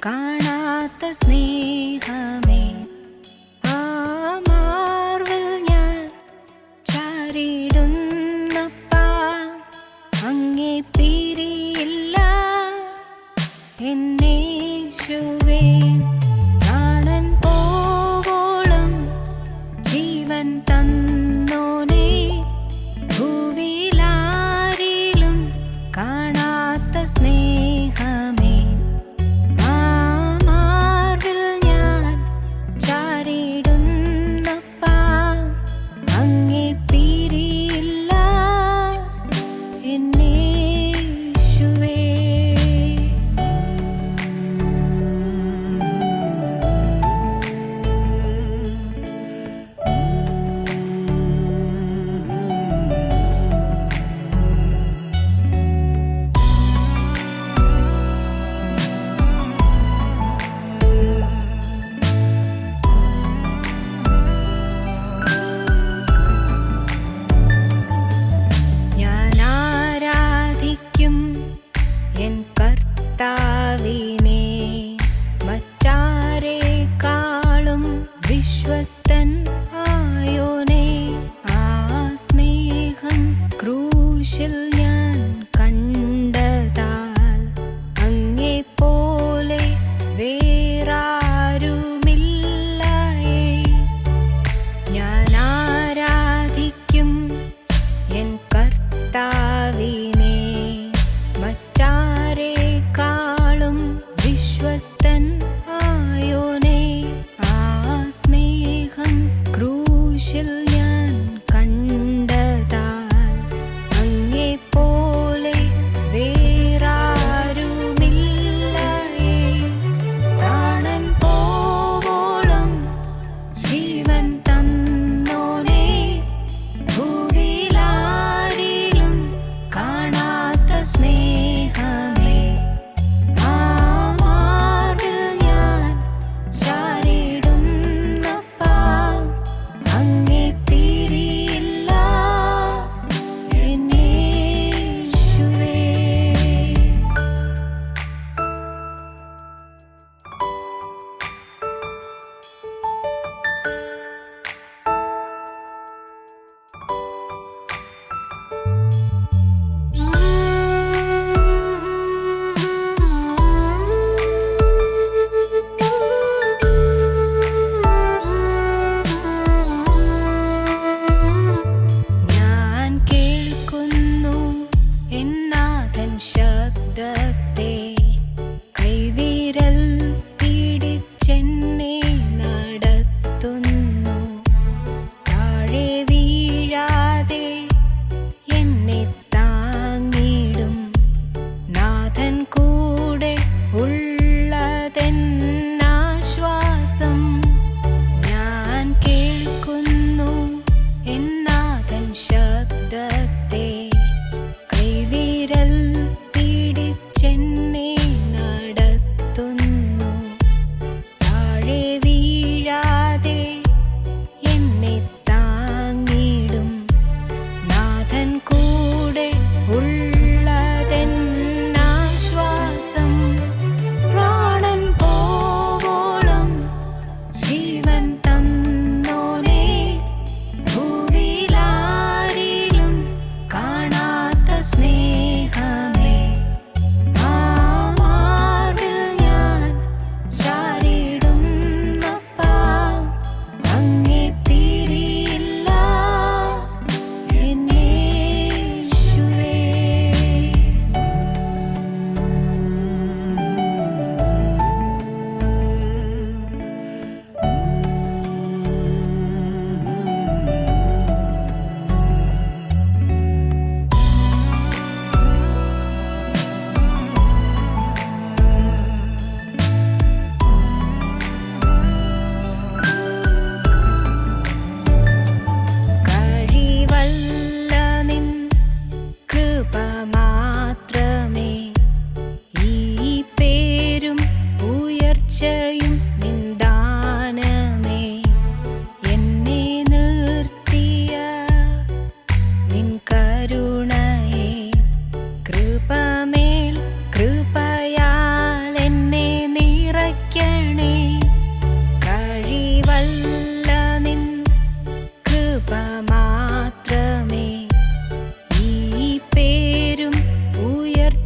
കാണാത്ത സ്നേഹമേ, ആ മാർവിൽ ഞാൻ ചാരിടുന്നപ്പാ, അങ്ങേ പിരിയില്ല എന്നേശുവേ. പ്രാണൻ പോവോളം ജീവൻ തന്നോനേ, ഭൂവിലാരിലും കാണാത്ത സ്നേഹമേ, ആ മാർവിൽ ഞാൻ ചാരിടുന്നപ്പാ, അങ്ങേ പിരിയില്ല എന്നേശുവേ. എൻ കർത്താവിനെ മറ്റാരേക്കാളും വിശ്വസ്തൻ ആയോനേ, ആ സ്നേഹം ക്രൂശിൽ ഞാൻ കണ്ടതാൽ അങ്ങേ പോലെ വേറാരുമില്ലയേ. ഞാൻ ആരാധിക്കും എൻ കർത്താവിനെ മറ്റാരേക്കാളും വിശ്വസ്തൻ ആയോനേ, ആ സ്നേഹം ക്രൂശിൽ ഞാൻ കണ്ടതാൽ അങ്ങേ പോലെ വേറാരുമില്ലയേ. പ്രാണൻ പോവോളം ജീവൻ തന്നോനേ, ഭൂവിലാരിലും കാണാത്ത സ്നേഹമേ, ആ മാർവിൽ ഞാൻ ചാരിടുന്നപ്പാ, അങ്ങേ പിരിയില്ല എന്നേശുവേ.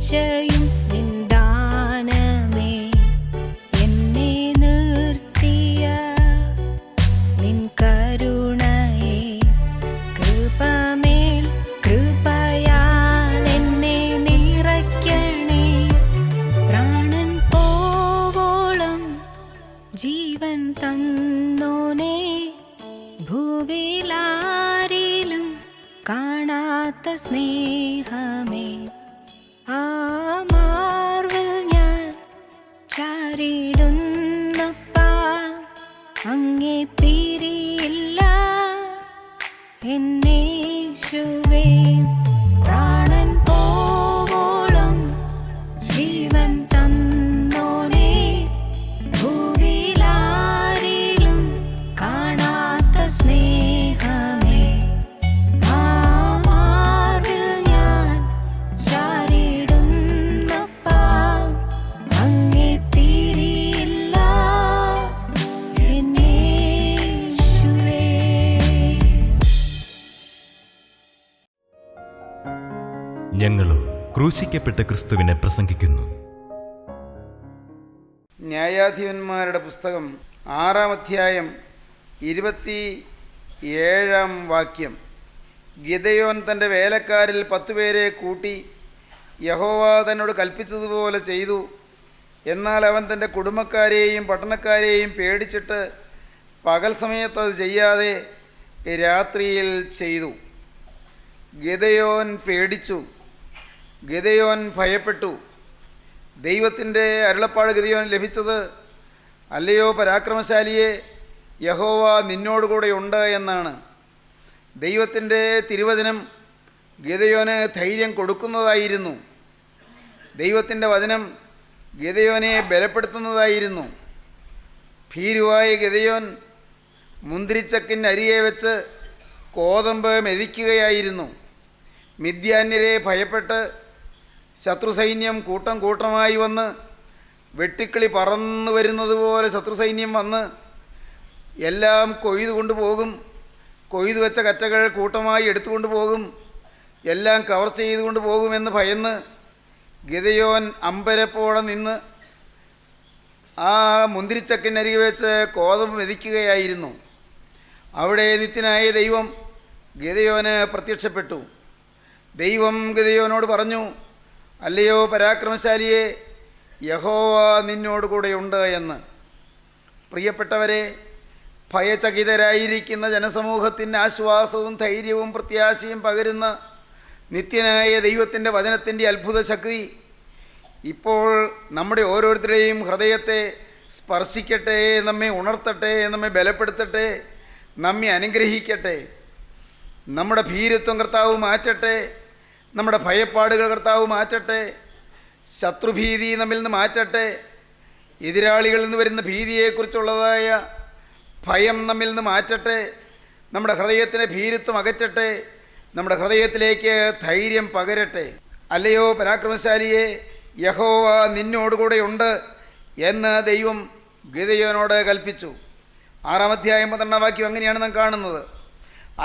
രക്ഷയും നിന്ദാനമേ എന്നെ നിർത്തിയ നിൻ കരുണയെ കൃപമേൽ കൃപയാൽ എന്നെ നിറയ്ക്കണേ. പ്രാണൻ പോവോളം ജീവൻ തന്നോനേ, ഭൂവിലാരിലും കാണാത്ത സ്നേഹമേ. ആ മാർവിൽ ഞാൻ ചാരിടുന്നപ്പാ, അങ്ങേ പിരിയില്ല എന്നേശുവേ. പ്രാണൻ പോവോളം ജീവൻ തന്നോനേ, ഭൂവിലാരിലും കാണാത്ത സ്നേഹമേ. ആ മാർവിൽ ഞാൻ ചാരിടുന്നപ്പാ, അങ്ങേ പിരിയില്ല എന്നേശുവേ. ഞങ്ങളും ക്രൂശിക്കപ്പെട്ട ക്രിസ്തുവിനെ പ്രസംഗിക്കുന്നു. ന്യായാധിപന്മാരുടെ പുസ്തകം 6-ാം അധ്യായം 27-ാം വാക്യം. ഗിദെയോൻ തൻ്റെ വേലക്കാരിൽ 10 പേരെ കൂട്ടി യഹോവ തന്നോട് കൽപ്പിച്ചതുപോലെ ചെയ്തു. എന്നാൽ അവൻ തൻ്റെ കുടുംബക്കാരെയും പട്ടണക്കാരെയും പേടിച്ചിട്ട് പകൽ സമയത്ത് അത് ചെയ്യാതെ രാത്രിയിൽ ചെയ്തു. ഗിദെയോൻ പേടിച്ചു, ഗിദെയോൻ ഭയപ്പെട്ടു. ദൈവത്തിൻ്റെ അരുളപ്പാട് ഗിദെയോൻ ലഭിച്ചത്, അല്ലയോ പരാക്രമശാലിയെ, യഹോവ നിന്നോടുകൂടെ ഉണ്ട് എന്നാണ്. ദൈവത്തിൻ്റെ തിരുവചനം ഗിദെയോന് ധൈര്യം കൊടുക്കുന്നതായിരുന്നു. ദൈവത്തിൻ്റെ വചനം ഗിദെയോനെ ബലപ്പെടുത്തുന്നതായിരുന്നു. ഭീരുവായ ഗിദെയോൻ മുന്തിരിച്ചക്കിന് അരികെ വെച്ച് കോതമ്പ് മെതിക്കുകയായിരുന്നു. മിദ്യാന്യരെ ഭയപ്പെട്ട് ശത്രുസൈന്യം കൂട്ടം കൂട്ടമായി വന്ന് വെട്ടിക്കിളി പറന്നു വരുന്നത് പോലെ ശത്രുസൈന്യം വന്ന് എല്ലാം കൊയ്തു കൊണ്ടുപോകും. കൊയ്തു വെച്ച കറ്റകൾ കൂട്ടമായി എടുത്തുകൊണ്ട് പോകും, എല്ലാം കവർ ചെയ്തുകൊണ്ട് പോകുമെന്ന് ഭയന്ന് ഗിദെയോൻ അമ്പരപ്പോടെ നിന്ന് ആ മുന്തിരിച്ചക്കിനരികെ വെച്ച് കോതമ്പ് മെതിക്കുകയായിരുന്നു. അവിടെ നിത്യനായ ദൈവം ഗിദെയോന് പ്രത്യക്ഷപ്പെട്ടു. ദൈവം ഗിദെയോനോട് പറഞ്ഞു, അല്ലയോ പരാക്രമശാലിയെ, യഹോവ നിന്നോട് കൂടെയുണ്ട് എന്ന്. പ്രിയപ്പെട്ടവരെ, ഭയചകിതരായിരിക്കുന്ന ജനസമൂഹത്തിന് ആശ്വാസവും ധൈര്യവും പ്രത്യാശയും പകരുന്ന നിത്യനായ ദൈവത്തിൻ്റെ വചനത്തിൻ്റെ അത്ഭുത ശക്തി ഇപ്പോൾ നമ്മുടെ ഓരോരുത്തരുടെയും ഹൃദയത്തെ സ്പർശിക്കട്ടെ, നമ്മെ ഉണർത്തട്ടെ, നമ്മെ ബലപ്പെടുത്തട്ടെ, നമ്മെ അനുഗ്രഹിക്കട്ടെ. നമ്മുടെ ഭീരുത്വം കർത്താവ് മാറ്റട്ടെ, നമ്മുടെ ഭയപ്പാടുകൾ കർത്താവ് മാറ്റട്ടെ, ശത്രുഭീതി നമ്മിൽ നിന്ന് മാറ്റട്ടെ, എതിരാളികളിൽ നിന്ന് വരുന്ന ഭീതിയെക്കുറിച്ചുള്ളതായ ഭയം നമ്മിൽ നിന്ന് മാറ്റട്ടെ, നമ്മുടെ ഹൃദയത്തിലെ ഭീരുത്വം അകറ്റട്ടെ, നമ്മുടെ ഹൃദയത്തിലേക്ക് ധൈര്യം പകരട്ടെ. അല്ലയോ പരാക്രമശാലിയെ, യഹോവ നിന്നോടുകൂടെയുണ്ട് എന്ന് ദൈവം ഗിദെയോനോട് കൽപ്പിച്ചു. 6-ാം അധ്യായം 12-ാം വാക്യം അങ്ങനെയാണ് നാം കാണുന്നത്.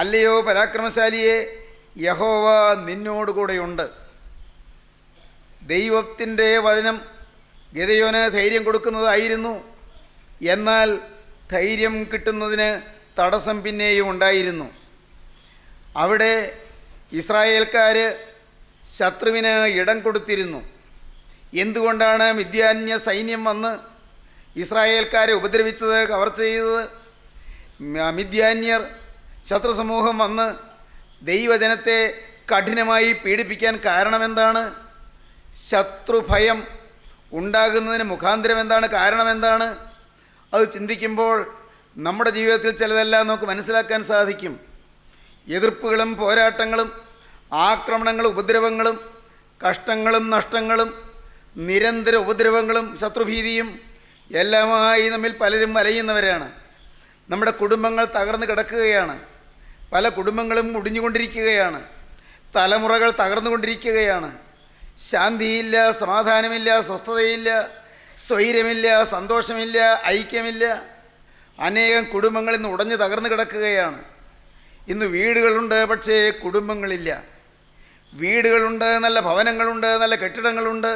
അല്ലയോ പരാക്രമശാലിയെ, യഹോവ നിന്നോടുകൂടെയുണ്ട്. ദൈവത്തിൻ്റെ വചനം ഗിദെയോന് ധൈര്യം കൊടുക്കുന്നതായിരുന്നു. എന്നാൽ ധൈര്യം കിട്ടുന്നതിന് തടസ്സം പിന്നെയും ഉണ്ടായിരുന്നു. അവിടെ ഇസ്രായേൽക്കാർ ശത്രുവിന് ഇടം കൊടുത്തിരുന്നു. എന്തുകൊണ്ടാണ് മിദ്യാന്യ സൈന്യം വന്ന് ഇസ്രായേൽക്കാരെ ഉപദ്രവിച്ചത്, കവർ ചെയ്തത്? മിദ്യാന്യർ ശത്രു സമൂഹം വന്ന് ദൈവജനത്തെ കഠിനമായി പീഡിപ്പിക്കാൻ കാരണമെന്താണ്? ശത്രുഭയം ഉണ്ടാകുന്നതിന് മുഖാന്തരം എന്താണ്, കാരണം എന്താണ്? അത് ചിന്തിക്കുമ്പോൾ നമ്മുടെ ജീവിതത്തിൽ ചിലതെല്ലാം നമുക്ക് മനസ്സിലാക്കാൻ സാധിക്കും. എതിർപ്പുകളും പോരാട്ടങ്ങളും ആക്രമണങ്ങളും ഉപദ്രവങ്ങളും കഷ്ടങ്ങളും നഷ്ടങ്ങളും നിരന്തര ഉപദ്രവങ്ങളും ശത്രുഭീതിയും എല്ലാമായി നമ്മിൽ പലരും വലയുന്നവരാണ്. നമ്മുടെ കുടുംബങ്ങൾ തകർന്നു കിടക്കുകയാണ്. പല കുടുംബങ്ങളും മുടിഞ്ഞുകൊണ്ടിരിക്കുകയാണ്. തലമുറകൾ തകർന്നുകൊണ്ടിരിക്കുകയാണ്. ശാന്തിയില്ല, സമാധാനമില്ല, സ്വസ്ഥതയില്ല, സ്വൈര്യമില്ല, സന്തോഷമില്ല, ഐക്യമില്ല. അനേകം കുടുംബങ്ങൾ ഇന്ന് ഉടഞ്ഞു തകർന്നു കിടക്കുകയാണ്. ഇന്ന് വീടുകളുണ്ട്, പക്ഷേ കുടുംബങ്ങളില്ല. വീടുകളുണ്ട്, നല്ല ഭവനങ്ങളുണ്ട്, നല്ല കെട്ടിടങ്ങളുണ്ട്.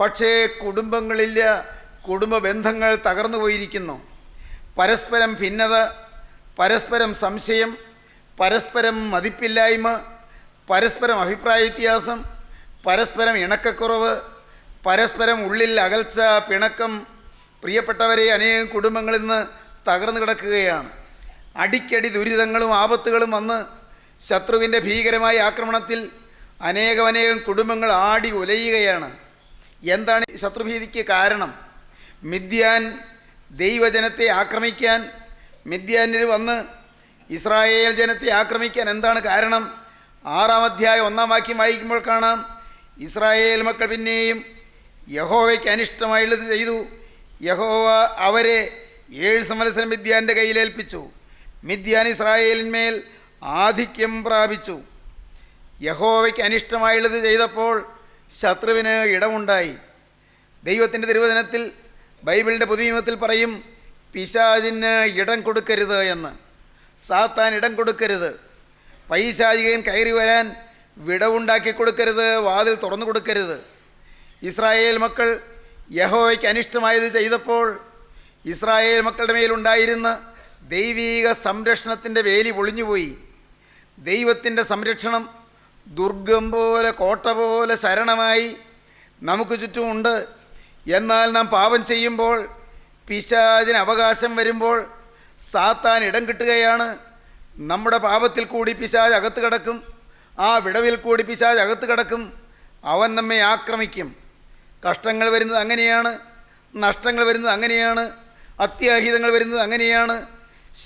പക്ഷേ കുടുംബങ്ങളില്ല. കുടുംബ ബന്ധങ്ങൾ തകർന്നു പോയിരിക്കുന്നു. പരസ്പരം ഭിന്നത, പരസ്പരം സംശയം, പരസ്പരം മതിപ്പില്ലായ്മ, പരസ്പരം അഭിപ്രായ വ്യത്യാസം, പരസ്പരം ഇണക്കക്കുറവ്, പരസ്പരം ഉള്ളിൽ അകൽച്ച, പിണക്കം. പ്രിയപ്പെട്ടവരെ, അനേകം കുടുംബങ്ങളിൽ നിന്ന് തകർന്നു കിടക്കുകയാണ്. അടിക്കടി ദുരിതങ്ങളും ആപത്തുകളും വന്ന് ശത്രുവിൻ്റെ ഭീകരമായ ആക്രമണത്തിൽ അനേകം കുടുംബങ്ങൾ ആടി ഉലയുകയാണ്. എന്താണ് ശത്രുഭീതിക്ക് കാരണം? മിദ്യാൻ ദൈവജനത്തെ ആക്രമിക്കാൻ, മിദ്യാന്യർ വന്ന് ഇസ്രായേൽ ജനത്തെ ആക്രമിക്കാൻ എന്താണ് കാരണം? 6-ാം അധ്യായം 1-ാം വാക്യം വായിക്കുമ്പോൾ കാണാം, ഇസ്രായേൽ മക്കൾ പിന്നെയും യഹോവയ്ക്ക് അനിഷ്ടമായുള്ളത് ചെയ്തു. യഹോവ അവരെ 7 സംവത്സരം മിദ്യാൻ്റെ കയ്യിലേൽപ്പിച്ചു. മിദ്യാൻ ഇസ്രായേലിന്മേൽ ആധിക്യം പ്രാപിച്ചു. യഹോവയ്ക്ക് അനിഷ്ടമായുള്ളത് ചെയ്തപ്പോൾ ശത്രുവിന് ഇടമുണ്ടായി. ദൈവത്തിൻ്റെ തിരുവചനത്തിൽ, ബൈബിളിൻ്റെ പുതിയ നിയമത്തിൽ പറയും, പിശാചിന് ഇടം കൊടുക്കരുത് എന്ന്. സാത്താൻ ഇടം കൊടുക്കരുത്. പൈശാചികൻ കയറി വരാൻ വിടവുണ്ടാക്കി കൊടുക്കരുത്, വാതിൽ തുറന്നു കൊടുക്കരുത്. ഇസ്രായേൽ മക്കൾ യഹോവയ്ക്ക് അനിഷ്ടമായത് ചെയ്തപ്പോൾ ഇസ്രായേൽ മക്കളുടെ മേലുണ്ടായിരുന്ന ദൈവീക സംരക്ഷണത്തിൻ്റെ വേലി പൊളിഞ്ഞുപോയി. ദൈവത്തിൻ്റെ സംരക്ഷണം ദുർഗം പോലെ, കോട്ട പോലെ ശരണമായി നമുക്ക് ചുറ്റുമുണ്ട്. എന്നാൽ നാം പാപം ചെയ്യുമ്പോൾ, പിശാചിന് അവകാശം വരുമ്പോൾ സാത്താൻ ഇടം കിട്ടുകയാണ്. നമ്മുടെ പാപത്തിൽ കൂടി പിശാച് അകത്ത് കിടക്കും. ആ വിടവിൽ കൂടി പിശാച് അകത്ത് കിടക്കും. അവൻ നമ്മെ ആക്രമിക്കും. കഷ്ടങ്ങൾ വരുന്നത് അങ്ങനെയാണ്, നഷ്ടങ്ങൾ വരുന്നത് അങ്ങനെയാണ്, അത്യാഹിതങ്ങൾ വരുന്നത് അങ്ങനെയാണ്.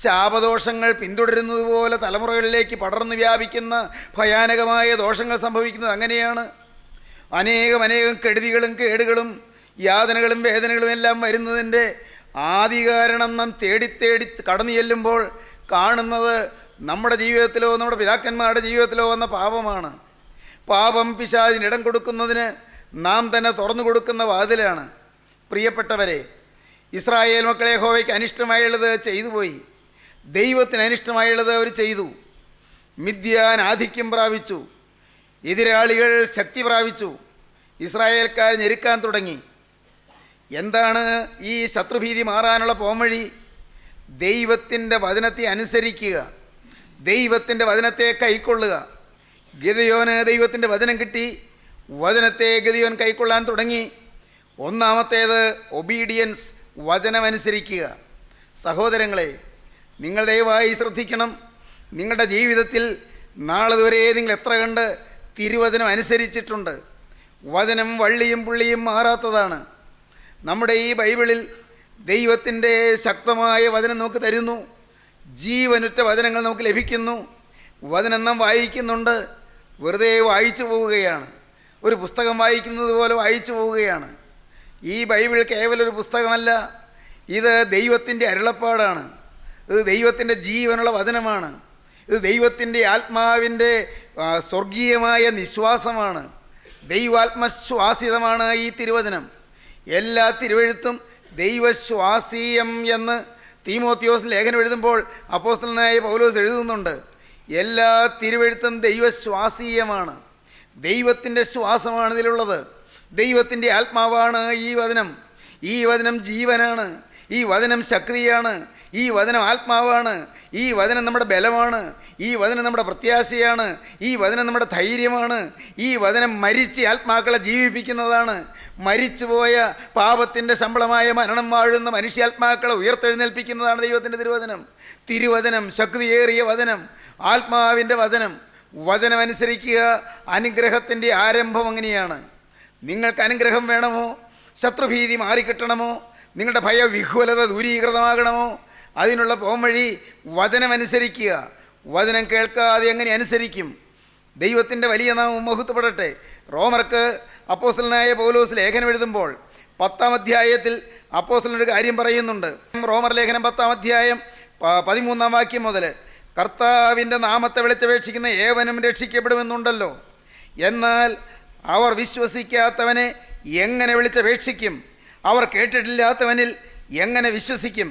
ശാപദോഷങ്ങൾ പിന്തുടരുന്നത് പോലെ തലമുറകളിലേക്ക് പടർന്നു വ്യാപിക്കുന്ന ഭയാനകമായ ദോഷങ്ങൾ സംഭവിക്കുന്നത് അങ്ങനെയാണ്. അനേകം കെടുതികളും കേടുകളും യാതനകളും വേദനകളും എല്ലാം വരുന്നതിൻ്റെ ആദികാരണം നാം തേടി കടന്നു ചെല്ലുമ്പോൾ കാണുന്നത് നമ്മുടെ ജീവിതത്തിലോ നമ്മുടെ പിതാക്കന്മാരുടെ ജീവിതത്തിലോ വന്ന പാപമാണ്. പാപം പിശാചിന് ഇടം കൊടുക്കുന്നതിന് നാം തന്നെ തുറന്നു കൊടുക്കുന്ന വാതിലാണ്. പ്രിയപ്പെട്ടവരെ, ഇസ്രായേൽ മക്കളെ യഹോവയ്ക്ക് അനിഷ്ടമായുള്ളത് ചെയ്തു പോയി. ദൈവത്തിന് അനിഷ്ടമായുള്ളത് അവർ ചെയ്തു. മിദ്യാൻ ആധിക്യം പ്രാപിച്ചു. എതിരാളികൾ ശക്തി പ്രാപിച്ചു. ഇസ്രായേൽക്കാർ ഞെരുക്കാൻ തുടങ്ങി. എന്താണ് ഈ ശത്രുഭീതി മാറാനുള്ള പോംവഴി? ദൈവത്തിൻ്റെ വചനത്തെ അനുസരിക്കുക, ദൈവത്തിൻ്റെ വചനത്തെ കൈക്കൊള്ളുക. ഗിദെയോന് ദൈവത്തിൻ്റെ വചനം കിട്ടി. വചനത്തെ ഗിദെയോൻ കൈക്കൊള്ളാൻ തുടങ്ങി. ഒന്നാമത്തേത് ഒബീഡിയൻസ്, വചനമനുസരിക്കുക. സഹോദരങ്ങളെ, നിങ്ങൾ ദയവായി ശ്രദ്ധിക്കണം. നിങ്ങളുടെ ജീവിതത്തിൽ നാളെ വരെ നിങ്ങൾ എത്ര കണ്ട് തിരുവചനം അനുസരിച്ചിട്ടുണ്ട്? വചനം വള്ളിയും പുള്ളിയും മാറാത്തതാണ്. നമ്മുടെ ഈ ബൈബിളിൽ ദൈവത്തിൻ്റെ ശക്തമായ വചനം നമുക്ക് തരുന്നു. ജീവനുറ്റ വചനങ്ങൾ നമുക്ക് ലഭിക്കുന്നു. വചനം നാം വായിക്കുന്നുണ്ട്. വെറുതെ വായിച്ചു പോവുകയാണ്. ഒരു പുസ്തകം വായിക്കുന്നത് പോലെ വായിച്ചു പോവുകയാണ്. ഈ ബൈബിൾ കേവലം ഒരു പുസ്തകമല്ല, ഇത് ദൈവത്തിൻ്റെ അരുളപ്പാടാണ്. ഇത് ദൈവത്തിൻ്റെ ജീവനുള്ള വചനമാണ്. ഇത് ദൈവത്തിൻ്റെ ആത്മാവിൻ്റെ സ്വർഗീയമായ നിശ്വാസമാണ്. ദൈവാത്മശ്വാസിതമാണ് ഈ തിരുവചനം. എല്ലാ തിരുവെഴുത്തും ദൈവശ്വാസീയം എന്ന് തീമോത്തിയോസ് ലേഖനം എഴുതുമ്പോൾ അപ്പോസ്തലനായ പൗലോസ് എഴുതുന്നുണ്ട്. എല്ലാ തിരുവെഴുത്തും ദൈവശ്വാസീയമാണ്. ദൈവത്തിൻ്റെ ശ്വാസമാണ് ഇതിലുള്ളത്. ദൈവത്തിൻ്റെ ആത്മാവാണ് ഈ വചനം. ഈ വചനം ജീവനാണ്. ഈ വചനം ശക്തിയാണ്. ഈ വചനം ആത്മാവാണ്. ഈ വചനം നമ്മുടെ ബലമാണ്. ഈ വചനം നമ്മുടെ പ്രത്യാശയാണ്. ഈ വചനം നമ്മുടെ ധൈര്യമാണ്. ഈ വചനം മരിച്ച് ആത്മാക്കളെ ജീവിപ്പിക്കുന്നതാണ്. മരിച്ചുപോയ പാപത്തിൻ്റെ ശമ്പളമായ മരണം വാഴുന്ന മനുഷ്യാത്മാക്കളെ ഉയർത്തെഴുന്നേൽപ്പിക്കുന്നതാണ് ദൈവത്തിൻ്റെ തിരുവചനം. തിരുവചനം ശക്തിയേറിയ വചനം, ആത്മാവിൻ്റെ വചനം. വചനമനുസരിക്കുക അനുഗ്രഹത്തിൻ്റെ ആരംഭം. അങ്ങനെയാണ്. നിങ്ങൾക്ക് അനുഗ്രഹം വേണമോ? ശത്രുഭീതി മാറിക്കിട്ടണമോ? നിങ്ങളുടെ ഭയവിഹ്വലത ദൂരീകൃതമാകണമോ? അതിനുള്ള പോംവഴി വചനമനുസരിക്കുക. വചനം കേൾക്കാതെ എങ്ങനെ അനുസരിക്കും? ദൈവത്തിൻ്റെ വലിയ നാമം മഹത്വപ്പെടട്ടെ. റോമർക്ക് അപ്പോസ്തലനായ പൗലോസ് ലേഖനം എഴുതുമ്പോൾ 10-ാം അധ്യായത്തിൽ അപ്പോസ്തലനൊരു കാര്യം പറയുന്നുണ്ട്. റോമർ ലേഖനം 10-ാം അധ്യായം 13-ാം വാക്യം മുതൽ, കർത്താവിൻ്റെ നാമത്തെ വിളിച്ചപേക്ഷിക്കുന്ന ഏവനും രക്ഷിക്കപ്പെടുമെന്നുണ്ടല്ലോ. എന്നാൽ അവർ വിശ്വസിക്കാത്തവനെ എങ്ങനെ വിളിച്ചപേക്ഷിക്കും? അവർ കേട്ടിട്ടില്ലാത്തവനിൽ എങ്ങനെ വിശ്വസിക്കും?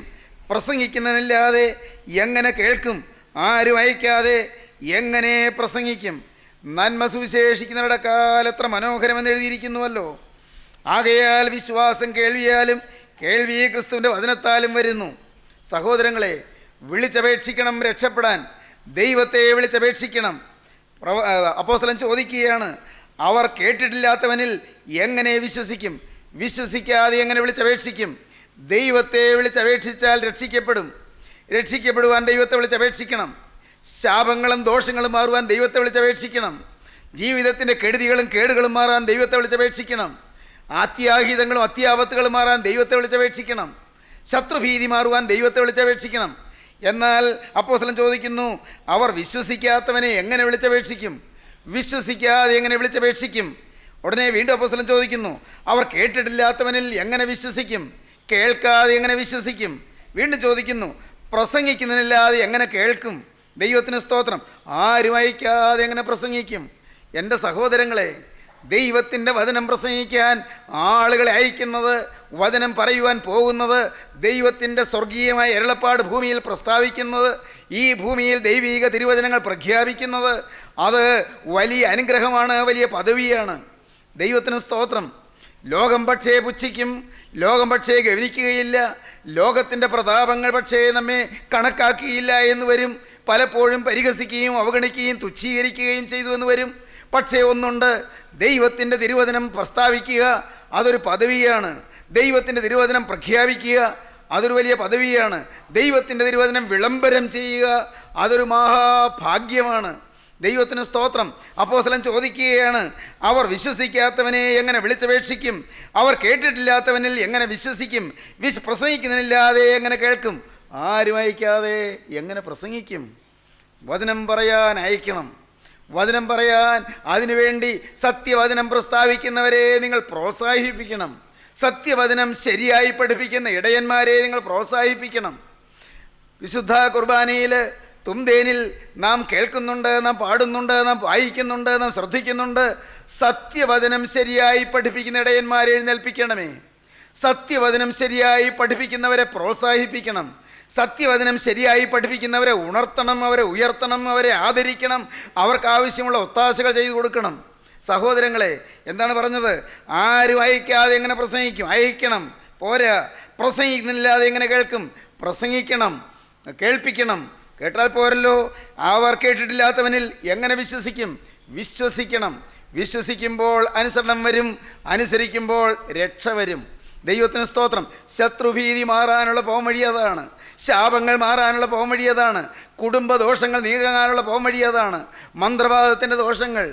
പ്രസംഗിക്കുന്നവനില്ലാതെ എങ്ങനെ കേൾക്കും? ആരും അയക്കാതെ എങ്ങനെ പ്രസംഗിക്കും? നന്മ സുവിശേഷിക്കുന്നവരുടെ കാലത്ര മനോഹരമെന്ന് എഴുതിയിരിക്കുന്നുവല്ലോ. ആകയാൽ വിശ്വാസം കേൾവിയാലും കേൾവി ക്രിസ്തുവിൻ്റെ വചനത്താലും വരുന്നു. സഹോദരങ്ങളെ, വിളിച്ചപേക്ഷിക്കണം രക്ഷപ്പെടാൻ. ദൈവത്തെ വിളിച്ചപേക്ഷിക്കണം. അപ്പോസ്തലൻ ചോദിക്കുകയാണ്, അവർ കേട്ടിട്ടില്ലാത്തവനിൽ എങ്ങനെ വിശ്വസിക്കും? വിശ്വസിക്കാതെ എങ്ങനെ വിളിച്ചപേക്ഷിക്കും? ദൈവത്തെ വിളിച്ചപേക്ഷിച്ചാൽ രക്ഷിക്കപ്പെടും. രക്ഷിക്കപ്പെടുവാൻ ദൈവത്തെ വിളിച്ചപേക്ഷിക്കണം. ശാപങ്ങളും ദോഷങ്ങളും മാറുവാൻ ദൈവത്തെ വിളിച്ചപേക്ഷിക്കണം. ജീവിതത്തിൻ്റെ കെടുതികളും കേടുകളും മാറാൻ ദൈവത്തെ വിളിച്ചപേക്ഷിക്കണം. അത്യാഹിതങ്ങളും അത്യാപത്തുകളും മാറാൻ ദൈവത്തെ വിളിച്ചപേക്ഷിക്കണം. ശത്രുഭീതി മാറുവാൻ ദൈവത്തെ വിളിച്ചപേക്ഷിക്കണം. എന്നാൽ അപ്പോസ്തലൻ ചോദിക്കുന്നു, അവർ വിശ്വസിക്കാത്തവനെ എങ്ങനെ വിളിച്ചപേക്ഷിക്കും? വിശ്വസിക്കാതെ എങ്ങനെ വിളിച്ചപേക്ഷിക്കും? ഉടനെ വീണ്ടും അപ്പോസ്തലൻ ചോദിക്കുന്നു, അവർ കേട്ടിട്ടില്ലാത്തവനിൽ എങ്ങനെ വിശ്വസിക്കും? കേൾക്കാതെ എങ്ങനെ വിശ്വസിക്കും? വീണ്ടും ചോദിക്കുന്നു, പ്രസംഗിക്കുന്നതിനില്ലാതെ എങ്ങനെ കേൾക്കും? ദൈവത്തിന് സ്തോത്രം. ആരും അയക്കാതെ എങ്ങനെ പ്രസംഗിക്കും? എൻ്റെ സഹോദരങ്ങളെ, ദൈവത്തിൻ്റെ വചനം പ്രസംഗിക്കാൻ ആളുകളെ അയക്കുന്നത്, വചനം പറയുവാൻ പോകുന്നത്, ദൈവത്തിൻ്റെ സ്വർഗീയമായ അരുളപ്പാട് ഭൂമിയിൽ പ്രസ്താവിക്കുന്നത്, ഈ ഭൂമിയിൽ ദൈവീക തിരുവചനങ്ങൾ പ്രഖ്യാപിക്കുന്നത്, അത് വലിയ അനുഗ്രഹമാണ്, വലിയ പദവിയാണ്. ദൈവത്തിന് സ്തോത്രം. ലോകം പക്ഷേ പുച്ഛിക്കും, ലോകം പക്ഷേ ഗവനിക്കുകയില്ല, ലോകത്തിൻ്റെ പ്രതാപങ്ങൾ പക്ഷേ നമ്മെ കണക്കാക്കിയില്ല എന്ന് വരും. പലപ്പോഴും പരിഹസിക്കുകയും അവഗണിക്കുകയും തുച്ഛീകരിക്കുകയും ചെയ്തു എന്ന് വരും. പക്ഷേ ഒന്നുണ്ട്, ദൈവത്തിൻ്റെ തിരുവചനം പ്രസ്താവിക്കുക, അതൊരു പദവിയാണ്. ദൈവത്തിൻ്റെ തിരുവചനം പ്രഖ്യാപിക്കുക, അതൊരു വലിയ പദവിയാണ്. ദൈവത്തിൻ്റെ തിരുവചനം വിളംബരം ചെയ്യുക, അതൊരു മഹാഭാഗ്യമാണ്. ദൈവത്തിന് സ്തോത്രം. അപ്പോസ്തലൻ ചോദിക്കുകയാണ്, അവർ വിശ്വസിക്കാത്തവനെ എങ്ങനെ വിളിച്ചപേക്ഷിക്കും? അവർ കേട്ടിട്ടില്ലാത്തവനിൽ എങ്ങനെ വിശ്വസിക്കും? പ്രസംഗിക്കുന്നതിനില്ലാതെ എങ്ങനെ കേൾക്കും? ആരും അയക്കാതെ എങ്ങനെ പ്രസംഗിക്കും? വചനം പറയാൻ അയക്കണം. വചനം പറയാൻ, അതിനുവേണ്ടി സത്യവചനം പ്രസ്താവിക്കുന്നവരെ നിങ്ങൾ പ്രോത്സാഹിപ്പിക്കണം. സത്യവചനം ശരിയായി പഠിപ്പിക്കുന്ന ഇടയന്മാരെ നിങ്ങൾ പ്രോത്സാഹിപ്പിക്കണം. വിശുദ്ധ കുർബാനയിൽ തുംതേനിൽ നാം കേൾക്കുന്നുണ്ട്, നാം പാടുന്നുണ്ട്, നാം വായിക്കുന്നുണ്ട്, നാം ശ്രദ്ധിക്കുന്നുണ്ട്. സത്യവചനം ശരിയായി പഠിപ്പിക്കുന്ന ഇടയന്മാരെ എഴുന്നേൽപ്പിക്കണമേ. സത്യവചനം ശരിയായി പഠിപ്പിക്കുന്നവരെ പ്രോത്സാഹിപ്പിക്കണം. സത്യവചനം ശരിയായി പഠിപ്പിക്കുന്നവരെ ഉണർത്തണം, അവരെ ഉയർത്തണം, അവരെ ആദരിക്കണം, അവർക്ക് ആവശ്യമുള്ള ഒത്താശകൾ ചെയ്തു കൊടുക്കണം. സഹോദരങ്ങളെ, എന്താണ് പറഞ്ഞത്? ആരും അയക്കാതെ എങ്ങനെ പ്രസംഗിക്കും? അയക്കണം, പോരാ. പ്രസംഗിക്കുന്നില്ലാതെ എങ്ങനെ കേൾക്കും? പ്രസംഗിക്കണം, കേൾപ്പിക്കണം. കേട്ടാൽ പോരല്ലോ. അവർ കേട്ടിട്ടില്ലാത്തവനിൽ എങ്ങനെ വിശ്വസിക്കും? വിശ്വസിക്കണം. വിശ്വസിക്കുമ്പോൾ അനുസരണം വരും, അനുസരിക്കുമ്പോൾ രക്ഷ വരും. ദൈവത്തിന് സ്തോത്രം. ശത്രുഭീതി മാറാനുള്ള പോംവഴി അതാണ്. ശാപങ്ങൾ മാറാനുള്ള പോംവഴി അതാണ്. കുടുംബദോഷങ്ങൾ നീങ്ങാനുള്ള പോംവഴി അതാണ്. മന്ത്രവാദത്തിൻ്റെ ദോഷങ്ങൾ,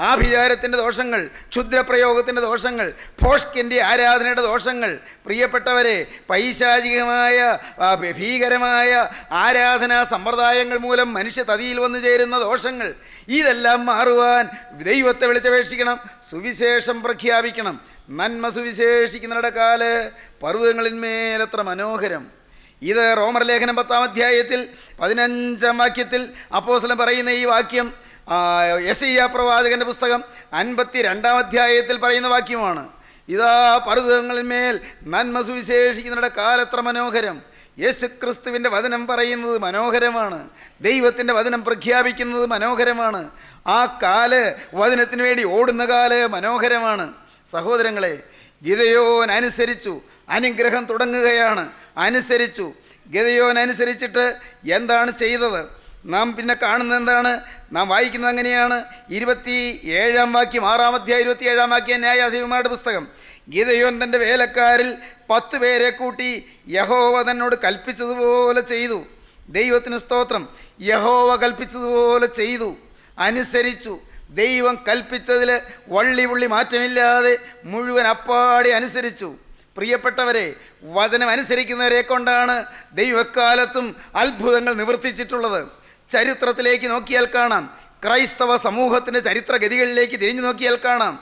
ആഭിചാരത്തിൻ്റെ ദോഷങ്ങൾ, ക്ഷുദ്രപ്രയോഗത്തിൻ്റെ ദോഷങ്ങൾ, ഭോഷ്കിൻ്റെ ആരാധനയുടെ ദോഷങ്ങൾ, പ്രിയപ്പെട്ടവരെ, പൈശാചികമായ ഭീകരമായ ആരാധനാ സമ്പ്രദായങ്ങൾ മൂലം മനുഷ്യ തതിയിൽ വന്നു ചേരുന്ന ദോഷങ്ങൾ, ഇതെല്ലാം മാറുവാൻ ദൈവത്തെ വിളിച്ചപേക്ഷിക്കണം, സുവിശേഷം പ്രഖ്യാപിക്കണം. നന്മ സുവിശേഷിക്കുന്നവരുടെ കാല് പർവ്വതങ്ങളിന്മേലെത്ര മനോഹരം. ഇത് റോമർ ലേഖനം 10-ാം അധ്യായത്തിൽ 15-ാം വാക്യത്തിൽ അപ്പോസ്തലൻ പറയുന്ന ഈ വാക്യം യെശയ്യാ പ്രവാചകൻ്റെ പുസ്തകം 52-ാം അധ്യായത്തിൽ പറയുന്ന വാക്യമാണ്. ഇതാ പർവ്വതങ്ങളിന്മേൽ നന്മ സുവിശേഷിക്കുന്നവരുടെ കാലെത്ര മനോഹരം. യേശുക്രിസ്തുവിൻ്റെ വചനം പറയുന്നത് മനോഹരമാണ്. ദൈവത്തിൻ്റെ വചനം പ്രഖ്യാപിക്കുന്നത് മനോഹരമാണ്. ആ കാല്, വചനത്തിന് വേണ്ടി ഓടുന്ന കാല് മനോഹരമാണ്. സഹോദരങ്ങളെ, ഗിദെയോൻ അനുസരിച്ചു, അനുഗ്രഹം തുടങ്ങുകയാണ്. അനുസരിച്ചു. ഗിദെയോൻ അനുസരിച്ചിട്ട് എന്താണ് ചെയ്തത്? നാം പിന്നെ കാണുന്നത് എന്താണ്? നാം വായിക്കുന്നത് അങ്ങനെയാണ്. 27-ാം വാക്യം, 6-ാം അധ്യായം 27-ാം വാക്യം, ന്യായാധിപന്മാരുടെ പുസ്തകം. ഗിദെയോൻ തൻ്റെ വേലക്കാരിൽ 10 പേരെ കൂട്ടി യഹോവ തന്നോട് കൽപ്പിച്ചതുപോലെ ചെയ്തു. ദൈവത്തിന് സ്തോത്രം. യഹോവ കൽപ്പിച്ചതുപോലെ ചെയ്തു, അനുസരിച്ചു. ദൈവം കൽപ്പിച്ചതിൽ വള്ളി മാറ്റമില്ലാതെ മുഴുവൻ അപ്പാടെ അനുസരിച്ചു. പ്രിയപ്പെട്ടവരെ, വചനം അനുസരിക്കുന്നവരെ കൊണ്ടാണ് ദൈവക്കാലത്തും അത്ഭുതങ്ങൾ നിവർത്തിച്ചിട്ടുള്ളത്. ചരിത്രത്തിലേക്ക് നോക്കിയാൽ കാണാം, ക്രൈസ്തവ സമൂഹത്തിൻ്റെ ചരിത്രഗതികളിലേക്ക് തിരിഞ്ഞു നോക്കിയാൽ കാണാം,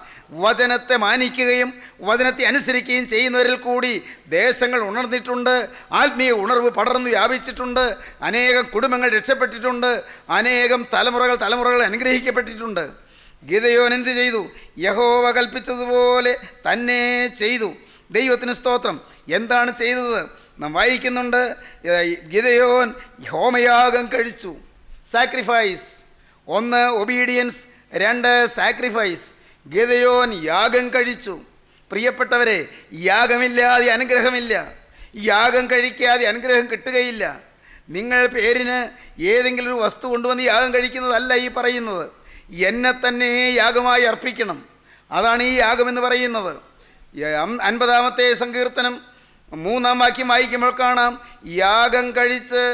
വചനത്തെ മാനിക്കുകയും വചനത്തെ അനുസരിക്കുകയും ചെയ്യുന്നവരിൽ കൂടി ദേശങ്ങൾ ഉണർന്നിട്ടുണ്ട്. ആത്മീയ ഉണർവ് പടർന്നു വ്യാപിച്ചിട്ടുണ്ട്. അനേകം കുടുംബങ്ങൾ രക്ഷപ്പെട്ടിട്ടുണ്ട്. അനേകം തലമുറകൾ അനുഗ്രഹിക്കപ്പെട്ടിട്ടുണ്ട്. ഗിദെയോൻ എന്ത് ചെയ്തു? യഹോവ കൽപ്പിച്ചതുപോലെ തന്നെ ചെയ്തു. ദൈവത്തിന് സ്തോത്രം. എന്താണ് ചെയ്തത്? നാം വായിക്കുന്നുണ്ട്, ഗിദെയോൻ ഹോമയാഗം കഴിച്ചു. സാക്രിഫൈസ്. 1 obedience, 2 sacrifice. ഗിദെയോൻ യാഗം കഴിച്ചു. പ്രിയപ്പെട്ടവരെ, യാഗമില്ലാതെ അനുഗ്രഹമില്ല. യാഗം കഴിക്കാതെ അനുഗ്രഹം കിട്ടുകയില്ല. നിങ്ങൾ പേരിന് ഏതെങ്കിലും ഒരു വസ്തു കൊണ്ടുവന്ന് യാഗം കഴിക്കുന്നതല്ല ഈ പറയുന്നത്. എന്നെ തന്നെ യാഗമായി അർപ്പിക്കണം. അതാണ് ഈ യാഗമെന്ന് പറയുന്നത്. 50-ാമത്തെ സങ്കീർത്തനം 3-ാം വാക്യം വായിക്കുമ്പോൾ കാണാം, യാഗം കഴിച്ച്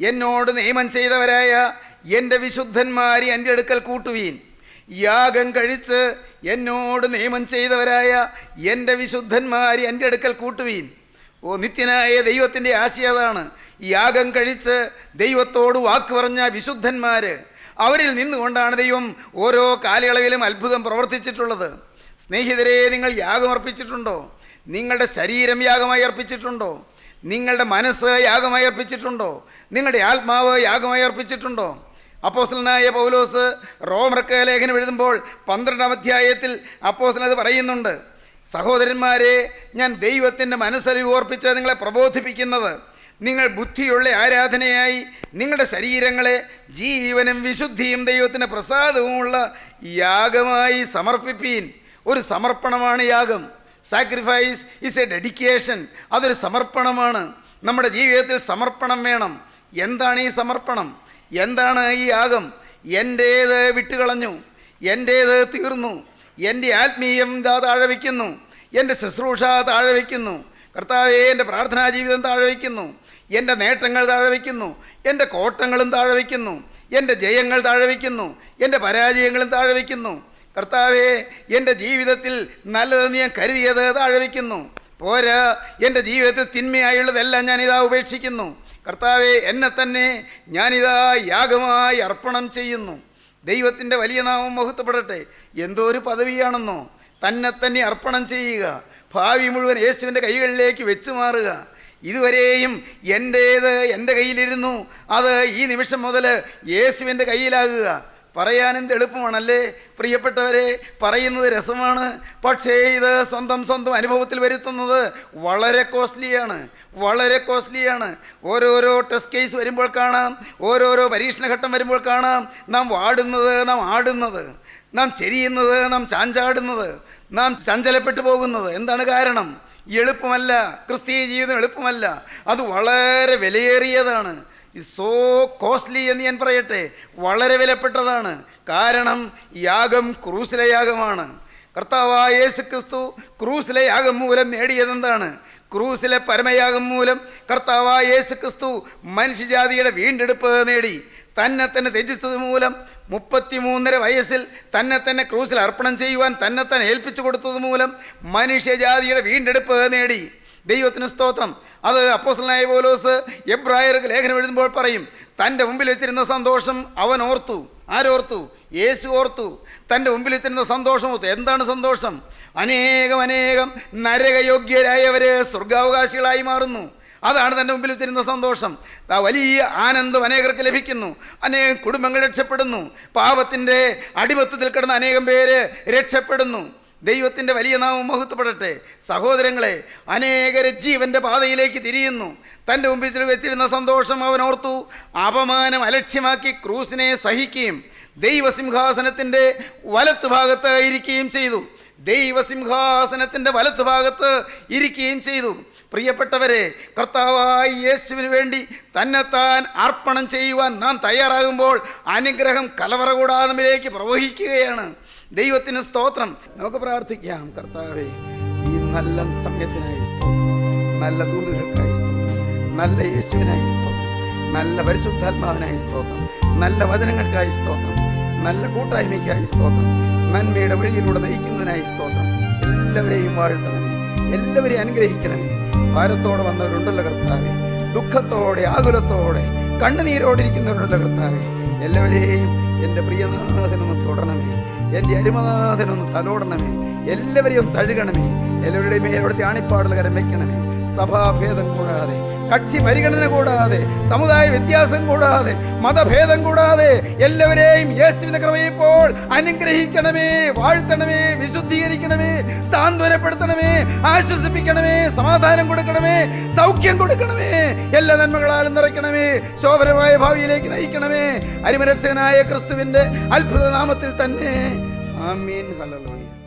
എന്നോട് നിയമം ചെയ്തവരായ എൻ്റെ വിശുദ്ധന്മാരെ എൻ്റെ അടുക്കൽ കൂട്ടുവീൻ. യാഗം കഴിച്ച് എന്നോട് നിയമം ചെയ്തവരായ എൻ്റെ വിശുദ്ധന്മാരെ എൻ്റെ അടുക്കൽ കൂട്ടുവീൻ. നിത്യനായ ദൈവത്തിൻ്റെ ആശയം അതാണ്. യാഗം കഴിച്ച് ദൈവത്തോട് വാക്ക് പറഞ്ഞ വിശുദ്ധന്മാർ, അവരിൽ നിന്നുകൊണ്ടാണ് ദൈവം ഓരോ കാലയളവിലും അത്ഭുതം പ്രവർത്തിച്ചിട്ടുള്ളത്. സ്നേഹിതരെ, നിങ്ങൾ യാഗം അർപ്പിച്ചിട്ടുണ്ടോ? നിങ്ങളുടെ ശരീരം യാഗമായി അർപ്പിച്ചിട്ടുണ്ടോ? നിങ്ങളുടെ മനസ്സ് യാഗമായി അർപ്പിച്ചിട്ടുണ്ടോ? നിങ്ങളുടെ ആത്മാവ് യാഗമായി അർപ്പിച്ചിട്ടുണ്ടോ? അപ്പോസ്തലനായ പൗലോസ് റോമർക്ക് ലേഖനം എഴുതുമ്പോൾ 12-ാം അധ്യായത്തിൽ അപ്പോസ്തലൻ അത് പറയുന്നുണ്ട്. സഹോദരന്മാരെ, ഞാൻ ദൈവത്തിൻ്റെ മനസ്സലിവ് ഓർപ്പിച്ച് നിങ്ങളെ പ്രബോധിപ്പിക്കുന്നത്, നിങ്ങൾ ബുദ്ധിയുള്ള ആരാധനയായി നിങ്ങളുടെ ശരീരങ്ങളെ ജീവനും വിശുദ്ധിയും ദൈവത്തിൻ്റെ പ്രസാദവുമുള്ള യാഗമായി സമർപ്പിപ്പീൻ. ഒരു സമർപ്പണമാണ് യാഗം. Sacrifice is A dedication. അതൊരു സമർപ്പണമാണ്. നമ്മുടെ ജീവിതത്തിൽ സമർപ്പണം വേണം. എന്താണ് ഈ സമർപ്പണം? എന്താണ് ഈ യാഗം? എൻ്റേത് വിട്ടുകളഞ്ഞു, എൻ്റേത് തീർന്നു, എൻ്റെ ആത്മീയം താഴെ വയ്ക്കുന്നു, എൻ്റെ ശുശ്രൂഷ താഴെ വയ്ക്കുന്നു, കർത്താവേ എൻ്റെ പ്രാർത്ഥനാ ജീവിതം താഴെ വയ്ക്കുന്നു, എൻ്റെ നേട്ടങ്ങൾ താഴെ വയ്ക്കുന്നു, എൻ്റെ കോട്ടങ്ങളും താഴെ വയ്ക്കുന്നു, എൻ്റെ ജയങ്ങൾ താഴെ വയ്ക്കുന്നു, എൻ്റെ പരാജയങ്ങളും താഴെ വയ്ക്കുന്നു. കർത്താവേ, എൻ്റെ ജീവിതത്തിൽ നല്ലതെന്ന് ഞാൻ കരുതിയത് താഴെ വയ്ക്കുന്നു. പോരാ, എൻ്റെ ജീവിതത്തിൽ തിന്മയായുള്ളതെല്ലാം ഞാനിതാ ഉപേക്ഷിക്കുന്നു. കർത്താവേ, എന്നെ തന്നെ ഞാനിതാ യാഗമായി അർപ്പണം ചെയ്യുന്നു. ദൈവത്തിൻ്റെ വലിയ നാമം മഹത്വപ്പെടട്ടെ. എന്തോ ഒരു പദവിയാണെന്നോ, തന്നെ തന്നെ അർപ്പണം ചെയ്യുക, ഭാവി മുഴുവൻ യേശുവിൻ്റെ കൈകളിലേക്ക് വെച്ച് മാറുക. ഇതുവരെയും എൻ്റേത് എൻ്റെ കയ്യിലിരുന്നു, അത് ഈ നിമിഷം മുതൽ യേശുവിൻ്റെ കയ്യിലാകുക. പറയാനെന്ത് എളുപ്പമാണല്ലേ പ്രിയപ്പെട്ടവരെ, പറയുന്നത് രസമാണ്. പക്ഷേ ഇത് സ്വന്തം അനുഭവത്തിൽ വരുത്തുന്നത് വളരെ കോസ്റ്റ്ലിയാണ്, വളരെ കോസ്റ്റ്ലിയാണ്. ഓരോരോ ടെസ്റ്റ് കേസ് വരുമ്പോൾ കാണാം, ഓരോരോ പരീക്ഷണഘട്ടം വരുമ്പോൾ കാണാം, നാം വാടുന്നത്, നാം ആടുന്നത്, നാം ചെരിയുന്നത്, നാം ചാഞ്ചാടുന്നത്, നാം ചഞ്ചലപ്പെട്ടു പോകുന്നത്. എന്താണ് കാരണം? എളുപ്പമല്ല. ക്രിസ്തീയ ജീവിതം എളുപ്പമല്ല. അത് വളരെ വിലയേറിയതാണ്. സോ കോസ്റ്റ്ലി എന്ന് ഞാൻ പറയട്ടെ, വളരെ വിലപ്പെട്ടതാണ്. കാരണം യാഗം ക്രൂസിലെ യാഗമാണ്. കർത്താവായ യേശു ക്രിസ്തു ക്രൂസിലെ യാഗം മൂലം നേടിയതെന്താണ്? ക്രൂസിലെ പരമയാഗം മൂലം കർത്താവായ യേശു ക്രിസ്തു മനുഷ്യജാതിയുടെ വീണ്ടെടുപ്പ് നേടി. തന്നെ തന്നെ ത്യജിച്ചത് മൂലം 33.5 വയസ്സിൽ തന്നെ തന്നെ ക്രൂസിൽ അർപ്പണം ചെയ്യുവാൻ തന്നെ തന്നെ ഏൽപ്പിച്ചു കൊടുത്തത് മൂലം മനുഷ്യജാതിയുടെ വീണ്ടെടുപ്പ് നേടി. ദൈവത്തിന് സ്തോത്രം. അത് അപ്പോസ്തലനായ പൗലോസ് എബ്രായർക്ക് ലേഖനം എഴുതുമ്പോൾ പറയും, തൻ്റെ മുമ്പിൽ വെച്ചിരുന്ന സന്തോഷം അവൻ ഓർത്തു. ആരോർത്തു? യേശു ഓർത്തു. തൻ്റെ മുമ്പിൽ വെച്ചിരുന്ന സന്തോഷം ഓർത്തു. എന്താണ് സന്തോഷം? അനേകം നരകയോഗ്യരായവർ സ്വർഗാവകാശികളായി മാറുന്നു. അതാണ് തൻ്റെ മുമ്പിൽ വെച്ചിരുന്ന സന്തോഷം. വലിയ ആനന്ദം അനേകർക്ക് ലഭിക്കുന്നു. അനേകം കുടുംബങ്ങൾ രക്ഷപ്പെടുന്നു. പാപത്തിൻ്റെ അടിമത്തത്തിൽ കിടന്ന അനേകം പേര് രക്ഷപ്പെടുന്നു. ദൈവത്തിൻ്റെ വലിയ നാമം മഹത്വപ്പെടട്ടെ. സഹോദരങ്ങളെ, അനേകരെ ജീവൻ്റെ പാതയിലേക്ക് തിരിയുന്നു. തൻ്റെ മുമ്പിൽ വെച്ചിരുന്ന സന്തോഷം അവൻ ഓർത്തു. അപമാനം അലക്ഷ്യമാക്കി ക്രൂസിനെ സഹിക്കുകയും ദൈവസിംഹാസനത്തിൻ്റെ വലത്ത് ഭാഗത്ത് ഇരിക്കുകയും ചെയ്തു. ദൈവസിംഹാസനത്തിൻ്റെ വലത്ത് ഭാഗത്ത് ഇരിക്കുകയും ചെയ്തു. പ്രിയപ്പെട്ടവരെ, കർത്താവായ യേശുവിന് വേണ്ടി തന്നെത്താൻ അർപ്പണം ചെയ്യുവാൻ നാം തയ്യാറാകുമ്പോൾ അനുഗ്രഹം കലവറ കൂടാതെ പ്രവഹിക്കുകയാണ്. ദൈവത്തിന് സ്തോത്രം. നമുക്ക് പ്രാർത്ഥിക്കാം. കർത്താവേ, ഈ നല്ല സമയത്തിനായി സ്തോത്രം, നല്ല ദൂതുകൾക്കായി സ്തോത്രം, നല്ല യേശുവിനായി സ്തോത്രം, നല്ല പരിശുദ്ധാത്മാവിനായി സ്തോത്രം, നല്ല വചനങ്ങൾക്കായി സ്തോത്രം, നല്ല കൂട്ടായ്മയ്ക്കായി സ്തോത്രം, നന്മയുടെ വഴിയിലൂടെ നയിക്കുന്നതിനായി സ്തോത്രം. എല്ലാവരെയും വാഴ്ത്തണമേ, എല്ലാവരെയും അനുഗ്രഹിക്കണമേ. ഭാരത്തോടെ വന്നവരുണ്ടല്ലോ കർത്താവേ, ദുഃഖത്തോടെ ആകുലത്തോടെ കണ്ണുനീരോടിരിക്കുന്നവരുണ്ടല്ലോ കർത്താവേ, എല്ലാവരെയും എൻ്റെ പ്രിയനാഥനൊന്ന് തൊടണമേ, എൻ്റെ അരുമനാഥനൊന്ന് തലോടണമേ, എല്ലാവരെയും തഴുകണമേ, എല്ലാവരുടെയും മേൽ അവിടുത്തെ ആണിപ്പാടുള്ള കരം വയ്ക്കണമേ. സഭാഭേദം കൂടാതെ കക്ഷി പരിഗണന കൂടാതെ, സമുദായ വ്യത്യാസം കൂടാതെ, മതഭേദം കൂടാതെ എല്ലാവരെയും യേശുവിന്റെ കൃപയിൽ ഇപ്പോൾ അനുഗ്രഹിക്കണമേ, വാഴ്ത്തണമേ, വിശുദ്ധീകരിക്കണമേ, സാന്ത്വനപ്പെടുത്തണമേ, ആശ്വസിപ്പിക്കണമേ, സമാധാനം കൊടുക്കണമേ, സൗഖ്യം കൊടുക്കണമേ, എല്ലാ നന്മകളാലും നിറയ്ക്കണമേ, ശോഭനമായ ഭാവിയിലേക്ക് നയിക്കണമേ. അരിമരക്ഷകനായ ക്രിസ്തുവിന്റെ അത്ഭുത നാമത്തിൽ തന്നെ. ആമീൻ. ഹല്ലേലൂയ.